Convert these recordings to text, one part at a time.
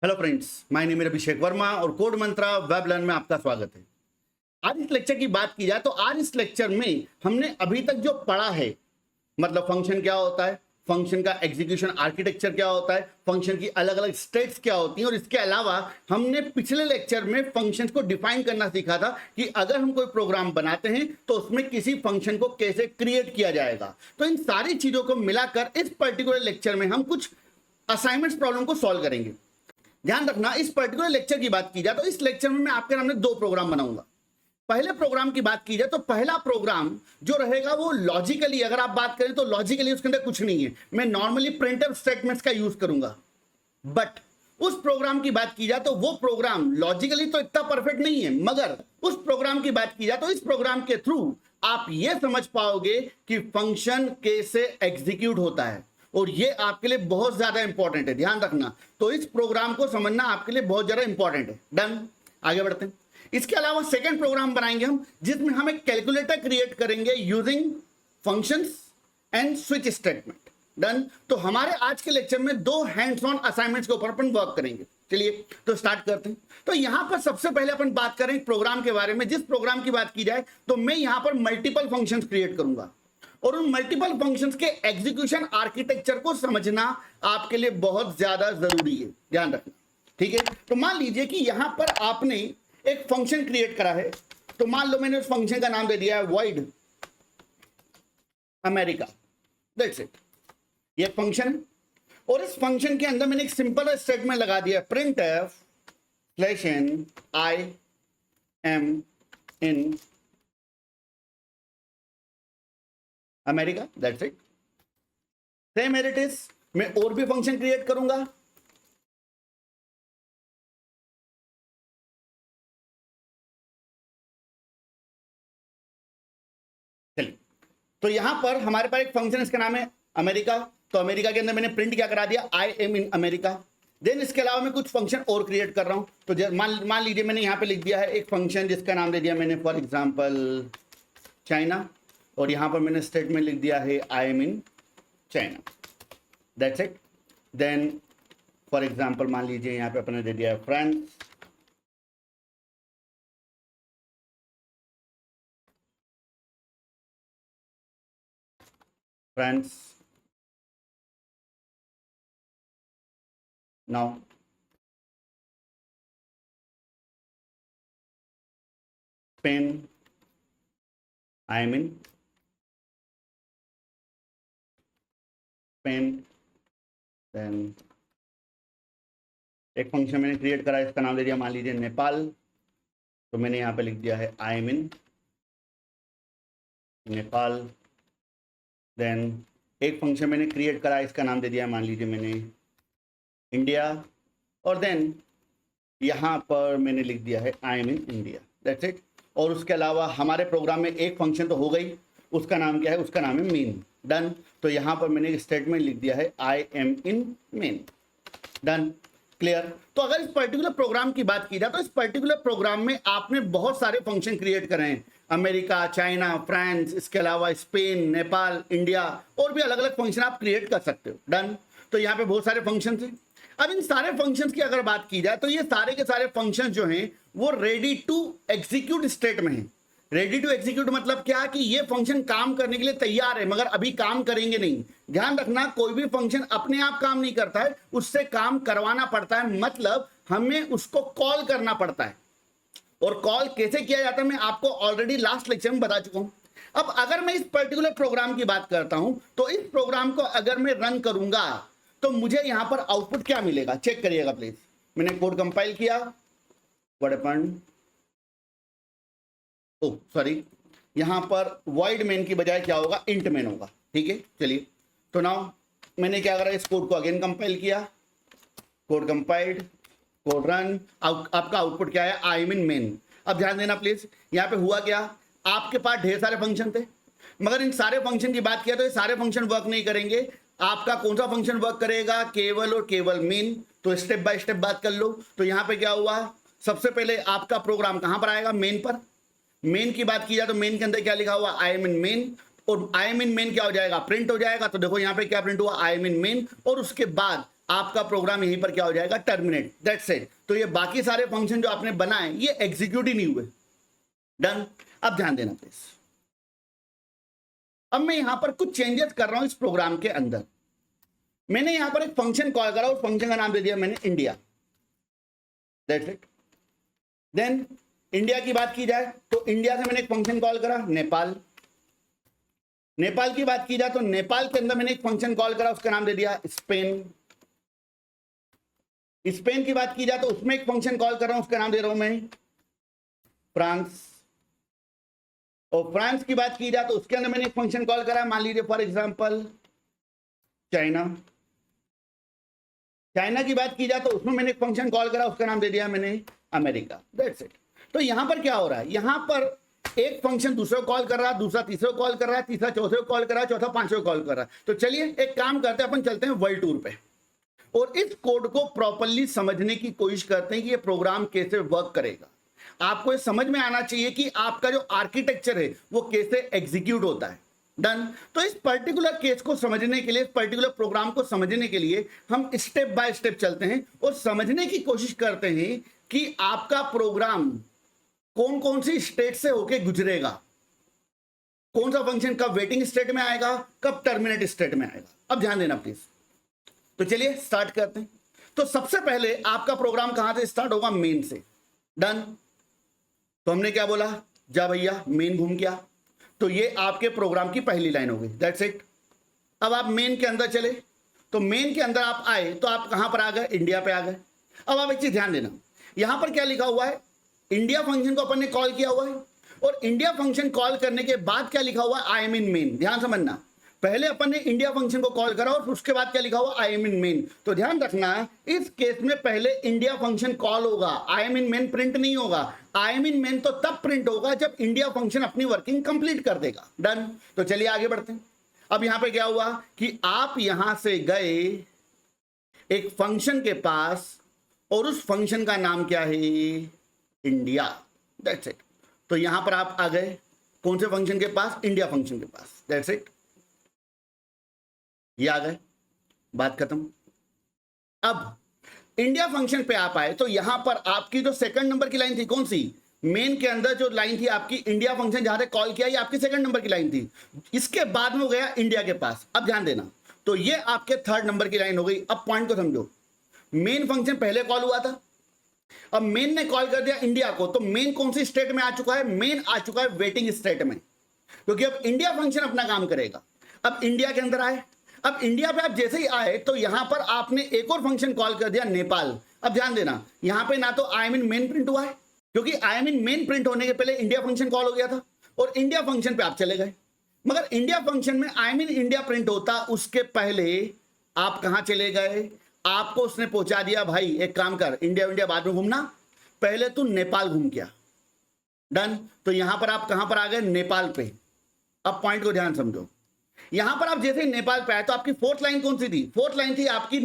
Hello friends, my name है अभिषेक वर्मा और code मंत्रा web learn में आपका स्वागत है। आज इस लेक्चर की बात की जाए तो आज इस लेक्चर में हमने अभी तक जो पढ़ा है, मतलब फंक्शन क्या होता है, फंक्शन का एग्जीक्यूशन आर्किटेक्चर क्या होता है, फंक्शन की अलग अलग स्टेट्स क्या होती हैं, और इसके अलावा हमने पिछले लेक्चर में फंक्शंस को डिफाइन करना सीखा था कि अगर हम कोई प्रोग्राम बनाते हैं तो उसमें किसी फंक्शन को कैसे क्रिएट किया जाएगा। तो इन सारी चीजों को मिलाकर इस पर्टिकुलर लेक्चर में हम कुछ असाइनमेंट्स प्रॉब्लम को सॉल्व करेंगे। ध्यान रखना, इस पर्टिकुलर लेक्चर की बात की जाए तो इस लेक्चर में मैं आपके सामने दो प्रोग्राम बनाऊंगा। पहले प्रोग्राम की बात की जाए तो पहला प्रोग्राम जो रहेगा वो लॉजिकली, अगर आप बात करें तो लॉजिकली उसके अंदर कुछ नहीं है, मैं नॉर्मली प्रिंटफ स्टेटमेंट्स का यूज करूंगा। बट उस प्रोग्राम की बात की जाए तो वो प्रोग्राम लॉजिकली तो इतना परफेक्ट नहीं है, मगर उस प्रोग्राम की बात की जाए तो इस प्रोग्राम के थ्रू आप ये समझ पाओगे कि फंक्शन कैसे एग्जीक्यूट होता है, और ये आपके लिए बहुत ज्यादा इंपॉर्टेंट है। ध्यान रखना, तो इस प्रोग्राम को समझना आपके लिए बहुत ज्यादा इंपॉर्टेंट है। डन, आगे बढ़ते हैं। इसके अलावा सेकंड प्रोग्राम बनाएंगे हम, जिसमें हम एक कैलकुलेटर क्रिएट करेंगे using functions and switch statement. Done, तो हमारे आज के लेक्चर में दो हैंड्स ऑन असाइनमेंट्स के ऊपर अपन वर्क करेंगे। चलिए तो स्टार्ट करते हैं। तो यहां पर सबसे पहले अपन बात करें प्रोग्राम के बारे में। जिस प्रोग्राम की बात की जाए तो मैं यहां पर मल्टीपल फंक्शंस क्रिएट करूंगा, और उन मल्टीपल फंक्शंस के एग्जीक्यूशन आर्किटेक्चर को समझना आपके लिए बहुत ज्यादा जरूरी है। ध्यान रखना, ठीक है। तो मान लीजिए कि यहां पर आपने एक फंक्शन क्रिएट करा है, तो मान लो मैंने उस फंक्शन का नाम दे दिया है void अमेरिका। दैट्स इट, ये फंक्शन है, और इस फंक्शन के अंदर मैंने एक सिंपल स्टेटमेंट लगा दिया, printf/n I am in America. That's it. Same as it is मैं और भी फंक्शन क्रिएट करूंगा। चलिए, तो यहां पर हमारे पास एक फंक्शन, इसका नाम है अमेरिका। तो अमेरिका के अंदर मैंने प्रिंट क्या करा दिया, I am in America. Then इसके अलावा मैं कुछ फंक्शन और क्रिएट कर रहा हूं। तो मान लीजिए मैंने यहां पे लिख दिया है एक फंक्शन जिसका नाम दे दिया मैंने फॉर एग्जांपल चाइना, और यहां पर मैंने स्टेटमेंट लिख दिया है I am in China. That's it. Then for example मान लीजिए यहां पे अपने दे दिया है France, France now Spain, I am in Spain. Then एक फंक्शन मैंने क्रिएट करा, इसका नाम दे दिया मान लीजिए नेपाल। तो मैंने यहाँ पे लिख दिया है I am in Nepal. Then एक फंक्शन मैंने क्रिएट करा, इसका नाम दे दिया मान लीजिए मैंने इंडिया, और देन यहाँ पर मैंने लिख दिया है I am in India. That's it. और उसके अलावा हमारे प्रोग्राम में एक फंक्शन तो हो गई, उसका नाम क्या है, उसका नाम है मेन। डन, तो यहाँ पर मैंने एक स्टेटमेंट लिख दिया है I am in main. Done, clear. तो अगर इस पर्टिकुलर प्रोग्राम की बात की जाए तो इस पर्टिकुलर प्रोग्राम में आपने बहुत सारे फंक्शन क्रिएट करे हैं, अमेरिका, चाइना, फ्रांस, इसके अलावा स्पेन, नेपाल, इंडिया, और भी अलग अलग फंक्शन आप क्रिएट कर सकते हो। डन, तो यहाँ पे बहुत सारे फंक्शन हैं। अब इन सारे फंक्शंस की अगर बात की जाए तो ये सारे के सारे फंक्शंस जो हैं वो रेडी टू एग्जीक्यूट स्टेट में हैं। रेडी टू एग्जीक्यूट मतलब क्या, कि ये फंक्शन काम करने के लिए तैयार है मगर अभी काम करेंगे नहीं। ध्यान रखना, कोई भी फंक्शन अपने आप काम नहीं करता है, उससे काम करवाना पड़ता है, मतलब हमें उसको कॉल करना पड़ता है। और कॉल कैसे किया जाता है मैं आपको ऑलरेडी लास्ट लेक्चर में बता चुका हूं। अब अगर मैं इस पर्टिकुलर प्रोग्राम की बात करता हूं तो इस प्रोग्राम को अगर मैं रन करूंगा तो मुझे यहां पर आउटपुट क्या मिलेगा, चेक करिएगा प्लीज। मैंने कोड कंपाइल किया, व्हाट हैपेंड, ओ सॉरी, यहां पर void main की बजाय क्या होगा, int main होगा। ठीक है, चलिए। तो नाउ मैंने क्या करा, इस कोड को अगेन कंपाइल किया, कोड कंपाइल्ड, कोड रन। आपका आउटपुट क्या है, आई एम इन मेन। अब ध्यान देना प्लीज, यहां पे हुआ क्या, आपके पास ढेर सारे फंक्शन थे, मगर इन सारे फंक्शन की बात किया तो ये सारे फंक्शन वर्क नहीं करेंगे। आपका कौन सा फंक्शन वर्क करेगा, केवल और केवल मेन। तो स्टेप बाय स्टेप बात कर लो। तो यहां पे क्या हुआ, सबसे पहले आपका प्रोग्राम कहां पर आएगा, मेन पर। मेन की बात की जाए तो मेन के अंदर क्या लिखा हुआ, आई एम इन मेन। और आई एम इन मेन क्या हो जाएगा, प्रिंट हो जाएगा। तो देखो यहाँ पे क्या प्रिंट हुआ, आई एम इन मेन। और उसके बाद आपका प्रोग्राम यहीं पर क्या हो जाएगा, टर्मिनेट, दैट्स इट। तो ये बाकी सारे फंक्शन जो आपने बनाए ये एग्जीक्यूट ही नहीं हुए। डन। अब ध्यान देना प्लीज, अब मैं यहां पर कुछ चेंजेस कर रहा हूं इस प्रोग्राम के अंदर। मैंने यहां पर एक फंक्शन कॉल करा, उस फंक्शन का नाम दे दिया मैंने India, that's it. Then India की बात की जाए तो इंडिया से मैंने एक फंक्शन कॉल करा नेपाल। नेपाल की बात की जाए तो नेपाल के अंदर मैंने एक फंक्शन कॉल करा, उसका नाम दे दिया स्पेन। स्पेन की बात की जाए तो उसमें एक फंक्शन कॉल कर रहा हूं, उसका नाम दे रहा हूं मैं फ्रांस। और फ्रांस की बात की जाए तो उसके अंदर मैंने एक फंक्शन कॉल करा, मान लीजिए फॉर एग्जांपल चाइना। चाइना की बात की जाए तो उसमें मैंने एक फंक्शन कॉल करा, उसका नाम दे दिया मैंने अमेरिका, दैट्स इट। तो यहां पर क्या हो रहा है, यहां पर एक फंक्शन दूसरे को कॉल कर रहा है, दूसरा तीसरे को कॉल कर रहा है, तीसरा चौथे को कॉल कर रहा है, चौथा पांचवे को कॉल कर रहा है। तो चलिए एक काम करते हैं, अपन चलते हैं वर्ल्ड टूर पे और इस कोड को प्रॉपर्ली समझने की कोशिश करते हैं कि ये प्रोग्राम कैसे वर्क करेगा। आपको ये समझ में आना चाहिए कि आपका जो आर्किटेक्चर है वो कैसे एग्जीक्यूट होता है। डन। तो इस पर्टिकुलर केस को समझने के लिए, इस पर्टिकुलर प्रोग्राम को समझने के लिए हम स्टेप बाय स्टेप चलते हैं और समझने की कोशिश करते हैं कि आपका प्रोग्राम कौन कौन सी स्टेट से होके गुजरेगा, कौन सा फंक्शन कब वेटिंग स्टेट में आएगा, कब टर्मिनेट स्टेट में आएगा। अब ध्यान देना प्लीज। तो चलिए स्टार्ट करते हैं। तो सबसे पहले आपका प्रोग्राम कहां से स्टार्ट होगा, मेन से। डन। तो हमने क्या बोला, जा भैया मेन घूम के आ। तो ये आपके प्रोग्राम की पहली लाइन होगी, दैट्स इट। अब आप मेन के अंदर चले, तो मेन के अंदर आप आए तो आप कहां पर आ गए, इंडिया पे आ गए। अब आप एक चीज ध्यान देना, यहां पर क्या लिखा हुआ है, इंडिया फंक्शन को अपन ने कॉल किया हुआ है और इंडिया फंक्शन कॉल करने के बाद क्या लिखा हुआ है, आई एम इन मेन। ध्यान समझना, पहले अपन ने इंडिया फंक्शन को कॉल करा और उसके बाद क्या लिखा हुआ, आई एम इन मेन। तो ध्यान रखना इस केस में पहले इंडिया फंक्शन कॉल होगा, आई एम इन मेन प्रिंट नहीं होगा। आई एम इन मेन तो तब प्रिंट होगा जब इंडिया फंक्शन अपनी वर्किंग कंप्लीट कर देगा। डन। तो चलिए आगे बढ़ते हैं। अब यहां पे क्या हुआ कि आप यहां से गए एक फंक्शन के पास और उस फंक्शन का नाम क्या है, इंडिया, दैट्स इट। तो यहां पर आप आ गए कौन से फंक्शन के पास, इंडिया फंक्शन के पास, दैट्स इट। ये आ गए, बात खत्म। अब इंडिया फंक्शन पे आप आए तो यहां पर आपकी जो सेकंड नंबर की लाइन थी, कौन सी, मेन के अंदर जो लाइन थी आपकी, इंडिया फंक्शन जहां से कॉल किया, ये आपकी सेकंड नंबर की लाइन थी। इसके बाद में हो गया इंडिया के पास। अब ध्यान देना, तो ये आपके थर्ड नंबर की लाइन हो गई। अब पॉइंट को समझो, मेन फंक्शन पहले कॉल हुआ था, अब मेन ने कॉल कर दिया इंडिया को, तो मेन कौन सी स्टेट में आ चुका है, मेन आ चुका है वेटिंग स्टेट में, क्योंकि अब इंडिया फंक्शन अपना काम करेगा। अब इंडिया के अंदर आए, अब इंडिया पे आप जैसे ही आए तो यहां पर आपने एक और फंक्शन कॉल कर दिया, नेपाल। अब ध्यान देना, यहां पे ना तो आई एम इन मेन प्रिंट हुआ है, क्योंकि आई एम इन मेन प्रिंट होने के पहले इंडिया फंक्शन कॉल हो गया था और इंडिया फंक्शन पे आप चले गए। मगर इंडिया फंक्शन में आई एम इन इंडिया प्रिंट होता, उसके पहले आप कहां चले गए, आपको उसने पहुंचा दिया, भाई एक काम कर, इंडिया इंडिया बाद में घूमना, पहले तू नेपाल घूम के आ। डन। तो यहां पर आप कहां पर आ गए, नेपाल पे। अब पॉइंट को ध्यान समझो, यहां पर आप जैसे नेपाल पे आए तो आपकी फोर्थ लाइन कौन सी थी, फोर्थ लाइन थी आपकी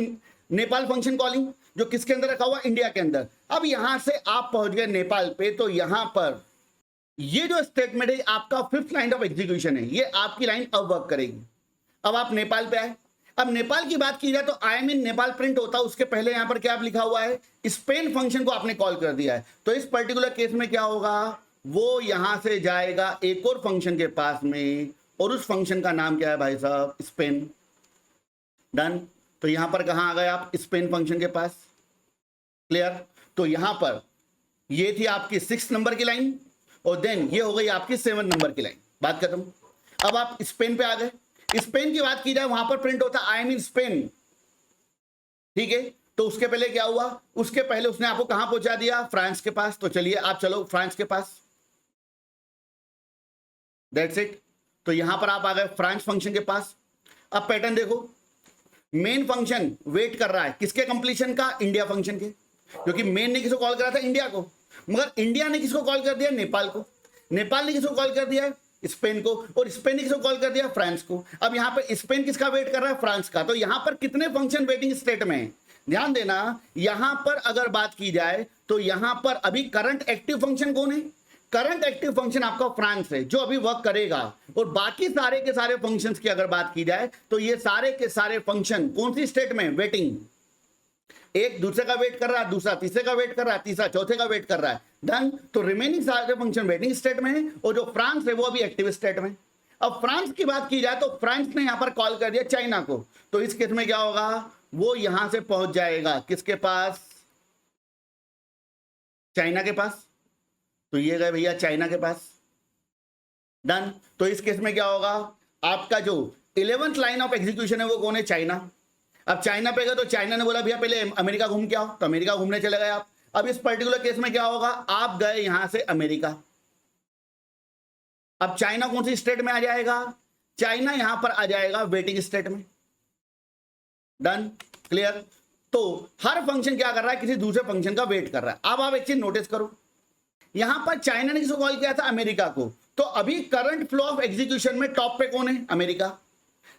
नेपाल फंक्शन कॉलिंग, जो किसके अंदर रखा हुआ, इंडिया के अंदर। अब यहां से आप पहुंच गए नेपाल पे, तो यहां पर ये जो स्टेटमेंट है आपका फिफ्थ लाइन ऑफ एग्जीक्यूशन है, ये आपकी लाइन अब वर्क करेगी। अब आप नेपाल पे आए, अब नेपाल की बात की जाए तो आई एम इन नेपाल प्रिंट होता, उसके पहले यहां पर क्या लिखा हुआ है, स्पेन फंक्शन को आपने कॉल कर दिया है। तो इस पर्टिकुलर केस में क्या होगा, वो यहां से जाएगा एक और फंक्शन के पास में और उस फंक्शन का नाम क्या है भाई साहब, स्पेन। डन। तो यहां पर कहां आ गए आप, स्पेन फंक्शन के पास। क्लियर। तो यहां पर ये थी आपकी 6 नंबर की लाइन और देन ये हो गई आपकी 7 नंबर की लाइन, बात खत्म। अब आप स्पेन पे आ गए, स्पेन की बात की जाए वहां पर प्रिंट होता आई एम इन स्पेन, ठीक है। तो उसके पहले क्या हुआ, उसके पहले उसने आपको कहां पहुंचा दिया, फ्रांस के पास। तो चलिए आप चलो फ्रांस के पास, दैट्स इट। तो यहां पर आप आ गए फ्रांस फंक्शन के पास। अब पैटर्न देखो, मेन फंक्शन वेट कर रहा है किसके कंप्लीशन का, इंडिया फंक्शन के, क्योंकि मेन ने किसको कॉल करा था, इंडिया को, मगर इंडिया ने किसको कॉल कर दिया, नेपाल को, नेपाल ने किसको कॉल कर दिया, स्पेन को, और स्पेन ने किसको कॉल कर दिया, फ्रांस को। अब यहां पर स्पेन किसका वेट कर रहा है, फ्रांस का। तो यहां पर कितने फंक्शन वेटिंग स्टेट में है, ध्यान देना। यहां पर अगर बात की जाए तो यहां पर अभी करंट एक्टिव फंक्शन कौन है, करंट एक्टिव फंक्शन आपका फ्रांस है जो अभी वर्क करेगा, और बाकी सारे के सारे फंक्शंस की अगर बात की जाए तो ये सारे के सारे फंक्शन कौन सी स्टेट में, वेटिंग। एक दूसरे का वेट कर रहा है, दूसरा तीसरे का वेट कर रहा है, तीसरा चौथे का वेट कर रहा है। डन। तो रिमेनिंग सारे फंक्शन वेटिंग स्टेट में है और जो फ्रांस है वो अभी एक्टिव स्टेट में। अब फ्रांस की बात की जाए तो फ्रांस ने यहां पर कॉल कर दिया चाइना को, तो इस केस में क्या होगा, वो यहां से पहुंच जाएगा किसके पास, चाइना के पास। तो ये गए भैया चाइना के पास। डन। तो इस केस में क्या होगा, आपका जो 11th लाइन ऑफ एग्जीक्यूशन है वो कौन है, चाइना। अब चाइना पे गए तो चाइना ने बोला भैया पहले अमेरिका घूम के आओ, तो अमेरिका घूमने चले गए आप। अब इस पर्टिकुलर केस में क्या होगा, आप गए यहां से अमेरिका। अब चाइना कौन सी स्टेट में आ जाएगा, चाइना यहां पर आ जाएगा वेटिंग स्टेट में। डन। क्लियर। तो हर फंक्शन क्या कर रहा है, किसी दूसरे फंक्शन का वेट कर रहा है। अब आप एक चीज नोटिस करो, यहां पर चाइना ने किसको कॉल किया था, अमेरिका को। तो अभी करंट फ्लो ऑफ एग्जीक्यूशन में टॉप पे कौन है, अमेरिका।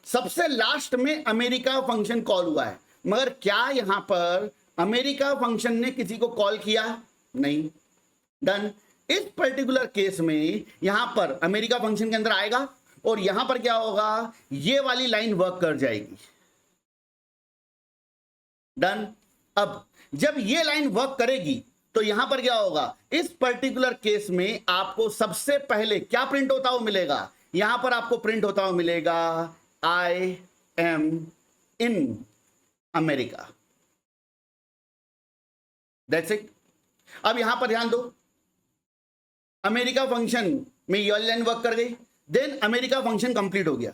सबसे लास्ट में अमेरिका फंक्शन कॉल हुआ है, मगर क्या यहां पर अमेरिका फंक्शन ने किसी को कॉल किया, नहीं। डन। इस पर्टिकुलर केस में यहां पर अमेरिका फंक्शन के अंदर आएगा और यहां पर क्या होगा, ये वाली लाइन वर्क कर जाएगी। डन। अब जब ये लाइन वर्क करेगी तो यहां पर क्या होगा, इस पर्टिकुलर केस में आपको सबसे पहले क्या प्रिंट होता हुआ मिलेगा, यहां पर आपको प्रिंट होता हुआ मिलेगा I am in America. That's it. अब यहां पर ध्यान दो, अमेरिका फंक्शन में ये लाइन वर्क कर गई, देन अमेरिका फंक्शन कंप्लीट हो गया।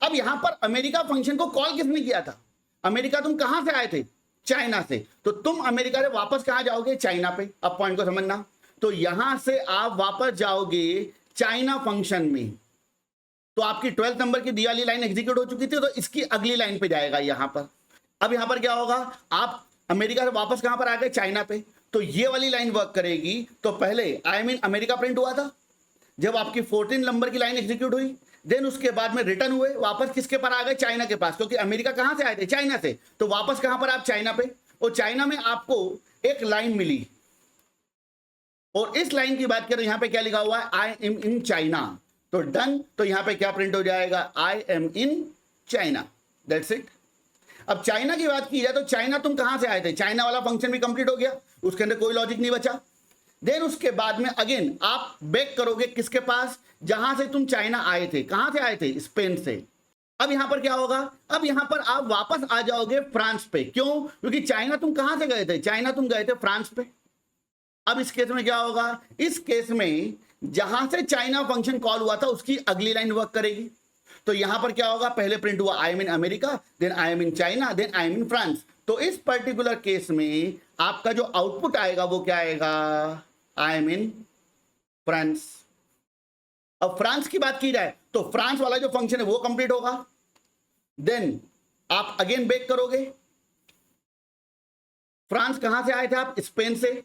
अब यहां पर अमेरिका फंक्शन को कॉल किसने किया था, अमेरिका तुम कहां से आए थे, चाइना से। तो तुम अमेरिका से वापस कहां जाओगे, चाइना पे। अब पॉइंट को समझना, तो यहां से आप वापस जाओगे चाइना फंक्शन में। तो आपकी 12th नंबर की दी वाली लाइन एग्जीक्यूट हो चुकी थी, तो इसकी अगली लाइन पे जाएगा यहां पर। अब यहां पर क्या होगा, आप अमेरिका से वापस कहां पर आ गए, चाइना पे। तो ये वाली लाइन वर्क करेगी। तो पहले आई मीन अमेरिका प्रिंट हुआ था, जब आपकी 14 नंबर की लाइन एग्जीक्यूट हुई, देन उसके बाद में रिटर्न हुए, वापस किसके पर आ गए, चाइना के पास, क्योंकि अमेरिका कहां से आए थे, चाइना से। तो वापस कहां पर आप, चाइना पे। और चाइना में आपको एक लाइन मिली, और इस लाइन की बात करें, यहां पे क्या लिखा हुआ है, आई एम इन चाइना। तो डन। तो यहां पे क्या प्रिंट हो जाएगा, आई am in China. That's it. अब चाइना की बात की जाए तो चाइना तुम कहां से आए थे, चाइना वाला फंक्शन भी कंप्लीट हो गया, उसके अंदर कोई लॉजिक नहीं बचा। देन उसके बाद में अगेन आप बैक करोगे किसके पास, जहां से तुम चाइना आए थे। कहां से आए थे, स्पेन से। अब यहां पर क्या होगा, अब यहां पर आप वापस आ जाओगे फ्रांस पे। क्यों, क्योंकि चाइना तुम कहां से गए थे, चाइना तुम गए थे फ्रांस पे। अब इस केस में क्या होगा, इस केस में जहां से चाइना फंक्शन कॉल हुआ था उसकी अगली लाइन वर्क करेगी। तो यहां पर क्या होगा, पहले प्रिंट हुआ I am in America, then I am in China, then I am in France. तो इस पर्टिकुलर केस में आपका जो आउटपुट आएगा वो क्या आएगा, आई एम इन फ्रांस। अब फ्रांस की बात की जाए तो फ्रांस वाला जो फंक्शन है वो कंप्लीट होगा। देन आप अगेन बैक करोगे, फ्रांस कहां से आए थे आप, स्पेन से।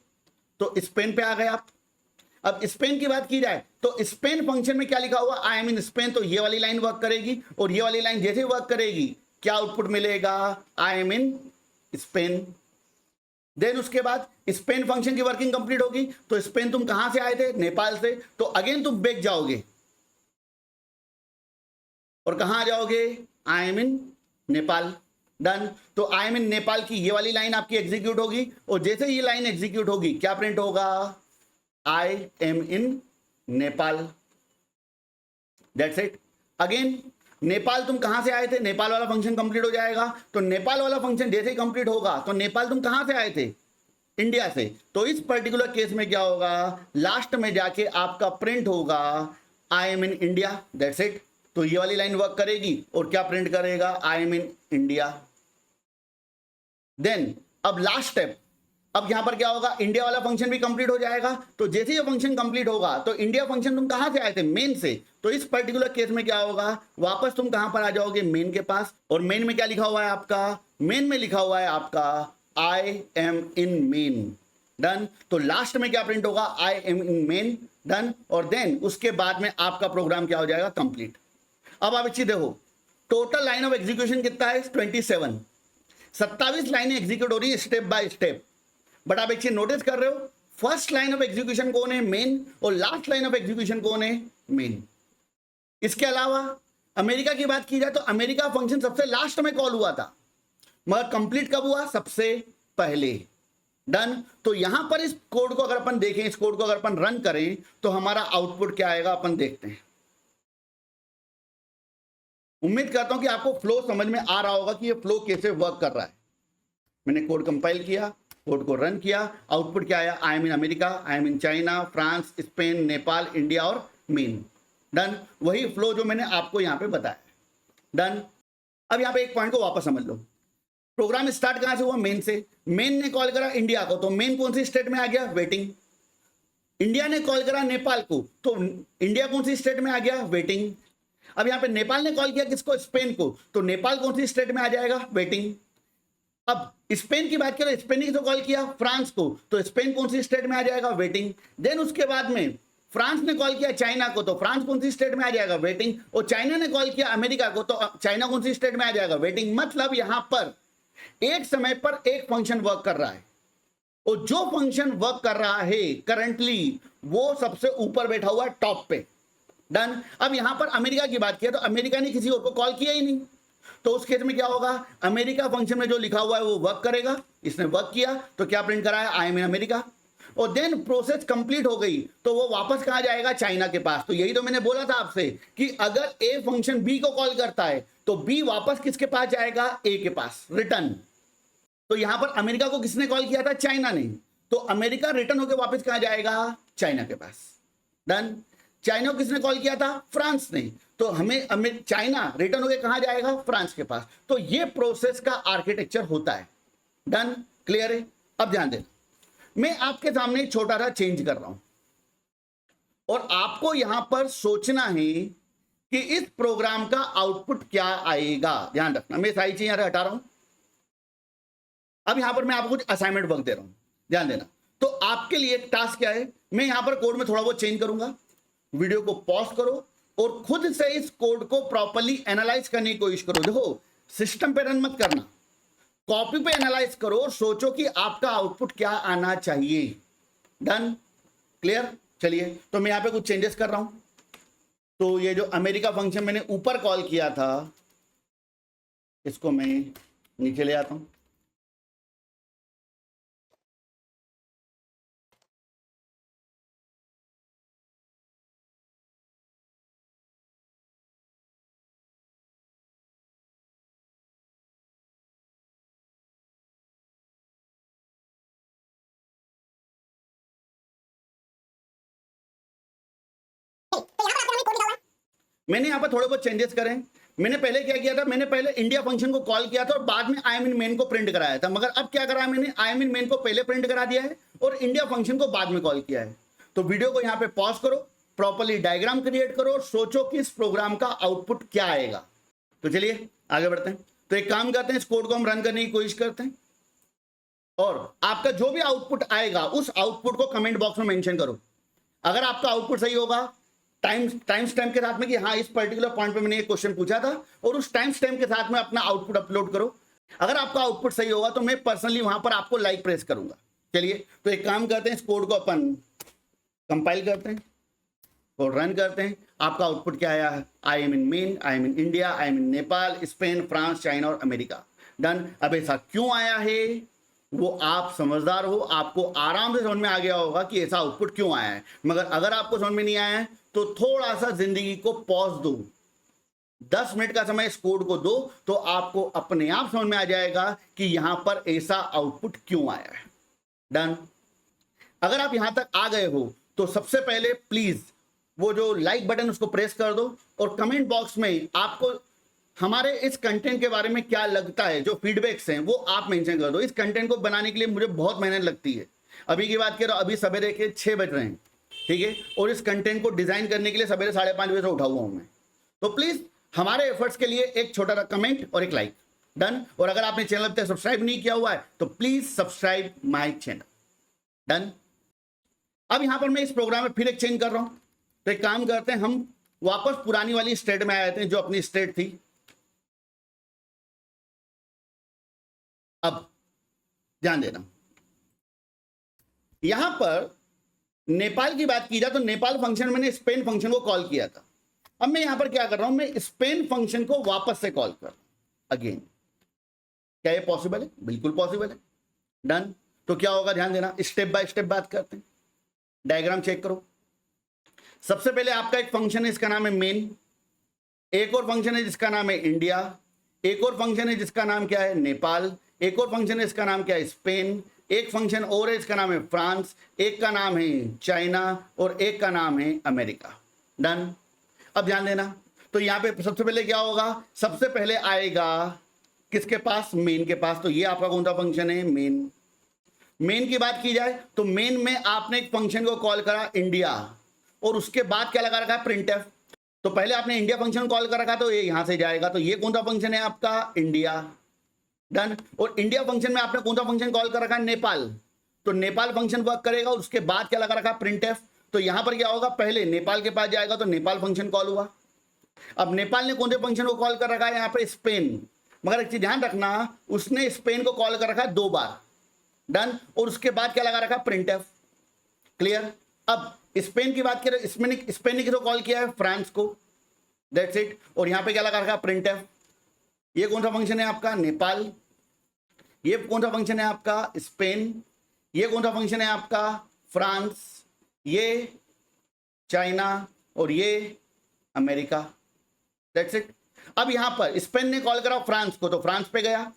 तो स्पेन पे आ गए आप। अब स्पेन की बात की जाए तो स्पेन फंक्शन में क्या लिखा हुआ, आई एम इन स्पेन। तो ये वाली लाइन वर्क करेगी, और ये वाली लाइन जैसे वर्क करेगी क्या आउटपुट मिलेगा, I am in Spain. Then उसके बाद स्पेन फंक्शन की वर्किंग कंप्लीट होगी। तो स्पेन तुम कहां से आए थे, नेपाल से। तो अगेन तुम बैक जाओगे और कहां आ जाओगे, आई एम इन नेपाल। डन। तो आई एम इन नेपाल की ये वाली लाइन आपकी एग्जीक्यूट होगी, और जैसे ये लाइन एग्जीक्यूट होगी क्या प्रिंट होगा, आई am in Nepal. That's it. Again Nepal तुम कहां से आए थे, नेपाल वाला फंक्शन कंप्लीट हो जाएगा। तो नेपाल वाला फंक्शन जैसे ही कंप्लीट होगा तो नेपाल तुम कहां से आए थे, इंडिया से। तो इस पर्टिकुलर केस में क्या होगा, लास्ट में जाके आपका प्रिंट होगा आई am in India. That's it. तो ये वाली लाइन वर्क करेगी और क्या प्रिंट करेगा, I am in India. Then अब लास्ट स्टेप, अब यहां पर क्या होगा, इंडिया वाला फंक्शन भी कंप्लीट हो जाएगा। तो जैसे ये फंक्शन कंप्लीट होगा तो इंडिया फंक्शन तुम कहां से आए थे, मेन से। तो इस पर्टिकुलर केस में क्या होगा, वापस तुम कहां पर आ जाओगे, मेन के पास। और मेन में क्या लिखा हुआ है आपका, मेन में लिखा हुआ है आपका आई एम इन मेन। डन। तो लास्ट में क्या प्रिंट होगा, आई एम इन मेन। डन। और देन उसके बाद में आपका प्रोग्राम क्या हो जाएगा, कंप्लीट। अब आप अच्छी देखो, टोटल लाइन ऑफ एग्जीक्यूशन कितना है, 27। 27 लाइनें एग्जीक्यूट हो रही है स्टेप बाय स्टेप। बट आप एक चीज नोटिस कर रहे हो, फर्स्ट लाइन ऑफ एग्जीक्यूशन कौन है, मेन, और लास्ट लाइन ऑफ एग्जीक्यूशन कौन है, मेन। इसके अलावा अमेरिका की बात की जाए तो अमेरिका फंक्शन सबसे लास्ट में कॉल हुआ था, मगर कंप्लीट कब हुआ, सबसे पहले। डन। तो यहां पर इस कोड को अगर अपन देखें, इस कोड को अगर अपन रन करें तो हमारा आउटपुट क्या आएगा अपन देखते हैं। उम्मीद करता हूं कि आपको फ्लो समझ में आ रहा होगा कि ये फ्लो कैसे वर्क कर रहा है। मैंने कोड कंपाइल किया, कोड को रन किया, आउटपुट क्या आया, आई am in America, I am in China, France, Spain, Nepal, India और मेन। डन। वही फ्लो जो मैंने आपको यहां पे बताया। डन। अब यहां पे एक पॉइंट को वापस समझ लो। प्रोग्राम स्टार्ट कहां से हुआ, मेन से। मेन ने कॉल करा इंडिया को, तो मेन कौन सी स्टेट में आ गया, वेटिंग। इंडिया ने कॉल करा नेपाल को, तो इंडिया कौन सी स्टेट में आ गया, वेटिंग। अब यहां पे नेपाल ने कॉल किया किसको, स्पेन को, तो नेपाल कौन सी स्टेट में आ जाएगा, वेटिंग। अब स्पेन की बात करें, स्पेन ने तो कॉल किया फ्रांस को, तो स्पेन कौन सी स्टेट में आ जाएगा, वेटिंग। देन उसके बाद में फ्रांस ने कॉल किया चाइना को, तो फ्रांस कौन सी स्टेट में आ जाएगा, वेटिंग। और चाइना ने कॉल किया अमेरिका को, तो चाइना कौन सी स्टेट में आ जाएगा, वेटिंग। मतलब यहां पर एक समय पर एक फंक्शन वर्क कर रहा है, और जो फंक्शन वर्क कर रहा है करंटली वो सबसे ऊपर बैठा हुआ है, टॉप पे। डन। अब यहां पर अमेरिका की बात किया तो अमेरिका ने किसी और को कॉल किया ही नहीं, तो उस केस में क्या होगा, अमेरिका फंक्शन में जो लिखा हुआ है वो वर्क करेगा। इसने वर्क किया तो क्या प्रिंट कराया, आई एम इन अमेरिका। और देन प्रोसेस कंप्लीट हो गई तो वो वापस कहां जाएगा, चाइना के पास। तो यही तो मैंने बोला था आपसे कि अगर ए फंक्शन बी को कॉल करता है तो बी वापस किसके पास जाएगा, ए के पास, रिटर्न। तो यहां पर अमेरिका को किसने कॉल किया था, चाइना ने, तो अमेरिका रिटर्न होकर वापस कहां जाएगा, चाइना के पास। डन। चाइना को किसने कॉल किया था, फ्रांस ने, तो हमें चाइना रिटर्न होकर कहां जाएगा, फ्रांस के पास। तो ये प्रोसेस का आर्किटेक्चर होता है। डन। क्लियर है। अब ध्यान देना, मैं आपके सामने एक छोटा सा चेंज कर रहा हूं और आपको यहां पर सोचना है कि इस प्रोग्राम का आउटपुट क्या आएगा। ध्यान रखना, मैं सारी चीजें हटा रहा हूं। अब यहां पर मैं आपको कुछ असाइनमेंट वर्क दे रहा हूं, ध्यान देना। तो आपके लिए एक टास्क क्या है, मैं यहां पर कोड में थोड़ा बहुत चेंज करूंगा। वीडियो को पॉज करो और खुद से इस कोड को प्रॉपर्ली एनालाइज करने की कोशिश करो। देखो, सिस्टम पे रन मत करना, कॉपी पे एनालाइज करो और सोचो कि आपका आउटपुट क्या आना चाहिए। डन। क्लियर। चलिए, तो मैं यहां पे कुछ चेंजेस कर रहा हूं। तो ये जो अमेरिका फंक्शन मैंने ऊपर कॉल किया था, इसको मैं नीचे ले आता हूं। मैंने यहां पर थोड़े बहुत चेंजेस करें। मैंने पहले क्या किया था, मैंने पहले इंडिया फंक्शन को कॉल किया था और बाद में आई एम इन मेन को प्रिंट कराया था। मगर अब क्या करा, मैंने आई एम इन मेन को पहले प्रिंट करा दिया है और इंडिया फंक्शन को बाद में कॉल किया है। तो वीडियो को यहां पे पॉज करो, प्रॉपर्ली डायग्राम क्रिएट करो और सोचो कि इस प्रोग्राम का आउटपुट क्या आएगा। तो चलिए आगे बढ़ते हैं। तो एक काम करते हैं, इस कोड को हम रन करने की कोशिश करते हैं और आपका जो भी आउटपुट आएगा उस आउटपुट को कमेंट बॉक्स में मेंशन करो। अगर आपका आउटपुट सही होगा, टाइम स्टैम्प के साथ में कि हाँ इस पर्टिकुलर पॉइंट पे मैंने ये क्वेश्चन पूछा था, और उस टाइम स्टैम्प के साथ में अपना आउटपुट अपलोड करो। अगर आपका आउटपुट सही होगा तो मैं पर्सनली वहां पर आपको लाइक प्रेस करूंगा। चलिए, तो एक काम करते हैं, इस कोड को अपन कंपाइल करते हैं और रन करते हैं। आपका आउटपुट क्या आया है, I am in main, I am in India, I am in Nepal, Spain, France, China और अमेरिका। डन। अब ऐसा क्यों आया है वो आप समझदार हो, आपको आराम से समझ में आ गया होगा कि ऐसा आउटपुट क्यों आया है। मगर अगर आपको समझ में नहीं आया है तो थोड़ा सा जिंदगी को पॉज दो, 10 मिनट का समय इस कोड को दो, तो आपको अपने आप समझ में आ जाएगा कि यहां पर ऐसा आउटपुट क्यों आया है। डन। अगर आप यहां तक आ गए हो तो सबसे पहले प्लीज वो जो लाइक बटन उसको प्रेस कर दो और कमेंट बॉक्स में आपको हमारे इस कंटेंट के बारे में क्या लगता है, जो फीडबैक्स हैं वो आप मेंशन कर दो। इस कंटेंट को बनाने के लिए मुझे बहुत मेहनत लगती है। अभी की बात करो, अभी सवेरे के 6 बज रहे हैं, ठीक है, और इस कंटेंट को डिजाइन करने के लिए सवेरे 5:30 बजे से उठा हुआ हूं मैं। तो प्लीज हमारे एफर्ट्स के लिए एक छोटा सा कमेंट और एक लाइक। डन। और अगर आपने चैनल पे सब्सक्राइब नहीं किया हुआ है तो please subscribe my channel. Done. अब यहां पर मैं इस प्रोग्राम में फिर एक चेंज कर रहा हूं। तो एक काम करते हैं, हम वापस पुरानी वाली स्टेट में आए थे, जो अपनी स्टेट थी। अब ध्यान देना, यहां पर नेपाल की बात की जाए तो नेपाल फंक्शन मैंने स्पेन फंक्शन को कॉल किया था। अब मैं यहां पर क्या कर रहा हूं, मैं स्पेन फंक्शन को वापस से कॉल कर रहा हूं अगेन। क्या ये पॉसिबल है? बिल्कुल पॉसिबल है। डन। तो क्या होगा ध्यान देना, स्टेप बाय स्टेप बात करते हैं। डायग्राम चेक करो। सबसे पहले आपका एक फंक्शन है, इसका नाम है मेन। एक और फंक्शन है जिसका नाम है इंडिया। एक और फंक्शन है जिसका नाम क्या है, नेपाल। एक और फंक्शन है इसका नाम क्या है, स्पेन। एक फंक्शन और है इसका नाम है फ्रांस। एक का नाम है चाइना और एक का नाम है अमेरिका। डन। अब ध्यान देना, तो यहाँ पे सबसे पहले क्या होगा, सबसे पहले आएगा किसके पास, मेन के पास। तो ये आपका कौन सा फंक्शन है, मेन। मेन की बात की जाए तो मेन में आपने एक फंक्शन को कॉल करा इंडिया, और उसके बाद क्या लगा रखा है, प्रिंटफ। तो पहले आपने इंडिया फंक्शन कॉल कर रखा, तो ये यहां से जाएगा, तो ये कौन सा फंक्शन है आपका, इंडिया। डन। और इंडिया फंक्शन में आपने कौन सा फंक्शन कॉल कर रखा है, नेपाल। तो नेपाल फंक्शन वर्क करेगा, और उसके बाद क्या लगा रखा है, प्रिंटफ। तो यहां पर क्या होगा, पहले नेपाल के पास जाएगा तो नेपाल फंक्शन कॉल हुआ। अब नेपाल ने कौन से फंक्शन को कॉल कर रखा है, यहां पे स्पेन। मगर एक चीज ध्यान रखना, उसने स्पेन को कॉल कर रखा है 2 बार। डन। और उसके बाद क्या लगा रखा, प्रिंटफ। क्लियर। अब स्पेन की बात करें, स्पेन ने किसको कॉल किया है, फ्रांस को। That's it. और यहां पे क्या लगा रखा, प्रिंटफ। ये कौन सा फंक्शन है आपका, नेपाल। ये कौन सा फंक्शन है आपका, स्पेन। ये कौन सा फंक्शन है आपका, फ्रांस। ये चाइना और ये अमेरिका। That's it. अब यहां पर स्पेन ने कॉल करा फ्रांस को, तो फ्रांस पे गया।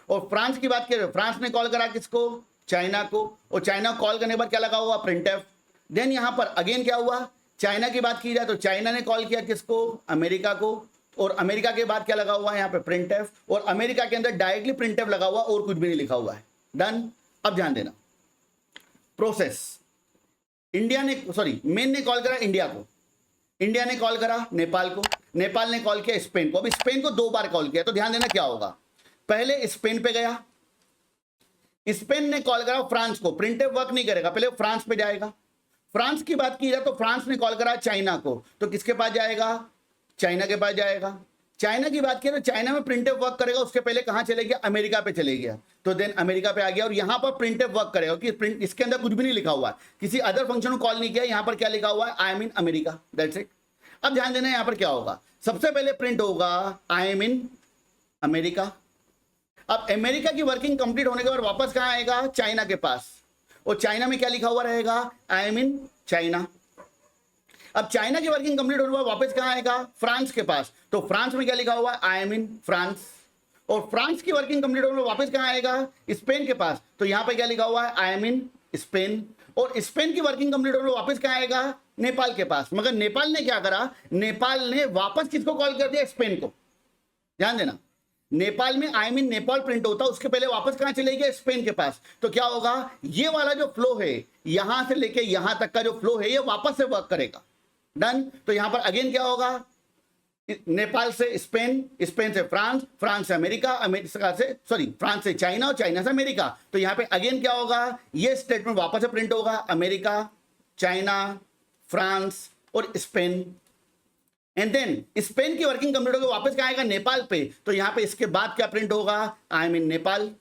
और फ्रांस की बात करें, फ्रांस ने कॉल करा किसको, चाइना को। और चाइना कॉल करने पर क्या लगा हुआ, प्रिंटफ। देन यहां पर अगेन क्या हुआ, चाइना की बात की जाए तो चाइना ने कॉल किया किसको, अमेरिका को। और अमेरिका के बाद क्या लगा हुआ है यहाँ पे, प्रिंटफ। और अमेरिका के अंदर डायरेक्टली प्रिंटफ लगा हुआ, और कुछ भी नहीं लिखा हुआ है। डन। अब ध्यान देना प्रोसेस। इंडिया ने, सॉरी, मेन ने कॉल करा इंडिया को, इंडिया ने कॉल करा नेपाल को, नेपाल ने कॉल किया स्पेन को। अब स्पेन को 2 बार कॉल किया, तो ध्यान देना क्या होगा, पहले स्पेन पे गया, स्पेन ने कॉल करा फ्रांस को, प्रिंटफ वर्क नहीं करेगा, पहले फ्रांस पे जाएगा। फ्रांस की बात की जाए तो फ्रांस ने कॉल करा चाइना को, तो किसके पास जाएगा, चाइना के पास जाएगा। चाइना की बात की तो चाइना में प्रिंटफ वर्क करेगा, उसके पहले कहां चले गया, अमेरिका पे चले गया, तो देन अमेरिका पे आ गया। और यहां पर प्रिंटफ वर्क करेगा कि इसके अंदर कुछ भी नहीं लिखा हुआ है, किसी अदर फंक्शन को कॉल नहीं किया। यहां पर क्या लिखा हुआ है, I am in America. That's it. अब ध्यान देना यहां पर क्या होगा, सबसे पहले प्रिंट होगा आई एम इन अमेरिका। अब अमेरिका की वर्किंग कंप्लीट होने के बाद वापस कहां आएगा, चाइना के पास। और चाइना में क्या लिखा हुआ रहेगा, आई एम इन चाइना। अब चाइना की वर्किंग कंप्लीट होने के बाद वापस कहां आएगा, फ्रांस के पास। तो फ्रांस में क्या लिखा हुआ है, आई एम इन फ्रांस। और फ्रांस की वर्किंग कंप्लीट होने के बाद वापस कहां आएगा, स्पेन के पास। तो यहां पे क्या लिखा हुआ है, आई एम इन स्पेन। और स्पेन की वर्किंग कंप्लीट होने के बाद वापस कहां आएगा, नेपाल के पास। मगर नेपाल ने क्या करा, नेपाल ने वापस किसको कॉल कर दिया, स्पेन को। ध्यान देना, नेपाल में आई मीन नेपाल प्रिंट होता, उसके पहले वापस कहां चले गए, स्पेन के पास। तो क्या होगा, ये वाला जो फ्लो है यहां से लेके यहां तक का जो फ्लो है, ये वापस से वर्क करेगा। डन। तो यहां पर अगेन क्या होगा, नेपाल से स्पेन, स्पेन से फ्रांस, फ्रांस से अमेरिका, अमेरिका से, सॉरी, फ्रांस से चाइना और चाइना से अमेरिका। तो यहां पे अगेन क्या होगा, ये स्टेटमेंट वापस से प्रिंट होगा, अमेरिका, चाइना, फ्रांस और स्पेन। एंड देन स्पेन की वर्किंग कंप्लीट होकर वापस क्या आएगा, नेपाल पे। तो यहां पे इसके बाद क्या प्रिंट होगा, आई मीन नेपाल।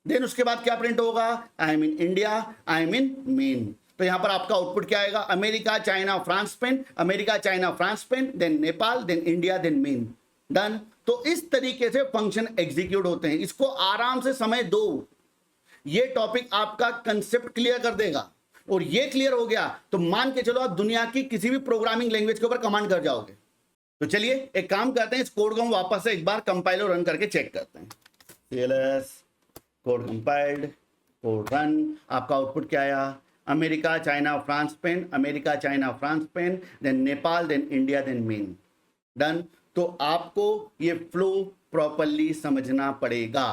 देन उसके बाद क्या प्रिंट होगा, I mean India, I mean main. तो यहां पर आपका आउटपुट क्या आएगा, America, China, France, Spain, America, China, France, Spain, then Nepal, then India, then main. Done. तो इस तरीके से फंक्शन एग्जीक्यूट होते हैं। इसको आराम से समय दो, ये टॉपिक आपका कंसेप्ट क्लियर कर देगा। और ये क्लियर हो गया तो मान के चलो आप दुनिया की किसी भी प्रोग्रामिंग लैंग्वेज के ऊपर कमांड कर जाओगे। तो चलिए एक काम करते हैं, इस कोड को हम वापस से एक बार कंपाइल और रन करके चेक करते हैं। CLS code compiled, code run. आपका आउटपुट क्या आया, America, China, France, Spain, America, China, France, Spain, then Nepal, then India, then main. Done. तो आपको ये फ्लो प्रॉपरली समझना पड़ेगा।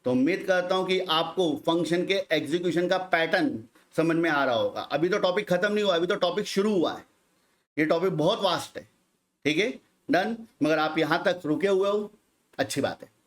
तो उम्मीद करता हूं कि आपको फंक्शन के एग्जीक्यूशन का पैटर्न समझ में आ रहा होगा। अभी तो टॉपिक खत्म नहीं हुआ, अभी तो टॉपिक शुरू हुआ है। ये टॉपिक बहुत वास्ट है, ठीक है। डन। मगर आप यहां तक रुके हुए हो, अच्छी बात है।